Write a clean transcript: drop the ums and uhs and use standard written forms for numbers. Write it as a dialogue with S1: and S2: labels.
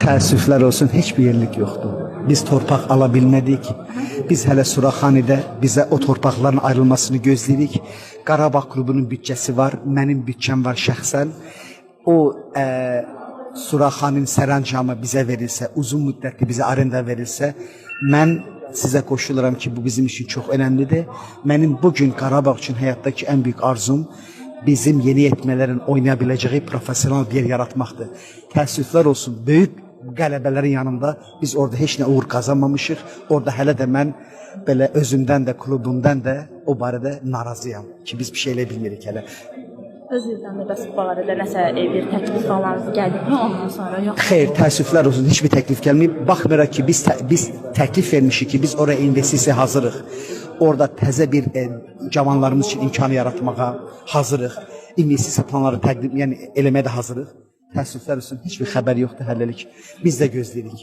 S1: Təəssüflər olsun, heç bir yerlik yoxdur. Biz torpaq ala bilmədik. Biz hələ Suraxanidə bizə o torpaqların ayrılmasını gözləyirik. Qarabağ klubunun büdcəsi var, mənim büdcəm var şəxsən. O Suraxanın sərəncamı bizə verilsə, uzun müddətli bizə arenda verilsə, mən sizə qoşuluram ki, bu bizim üçün çox önəmlidir. Mənim bugün Qarabağ üçün həyatdakı ən böyük arzum bizim yeni yetmələrin oynaya biləcəyi profesional bir yer yaratmaqdır. Təəssüflər olsun, böyük qələbələrin yanında biz orada heç nə uğur qazanmamışıq. Orada hələ də mən belə özümdən də, klubumdan da o barədə narazıyam ki, biz bir şey elə bilmirik hələ.
S2: Özünüzdən də bəs bu barədə nəsə bir təklif falan gəldikmi ondan sonra yox?
S1: Xeyr, təəssüflər olsun, heç bir təklif gəlməyib. Baxmayaraq ki, biz təklif vermişik ki, biz oraya investisiya hazırıq. Orada təzə bir cavanlarımız üçün imkanı yaratmağa hazırıq. İnvestisiya planları təqdim, yəni eləməyə də hazırıq. Təəssüflər olsun, heç bir xəbər yoxdur hələlik. Biz də gözləyirik.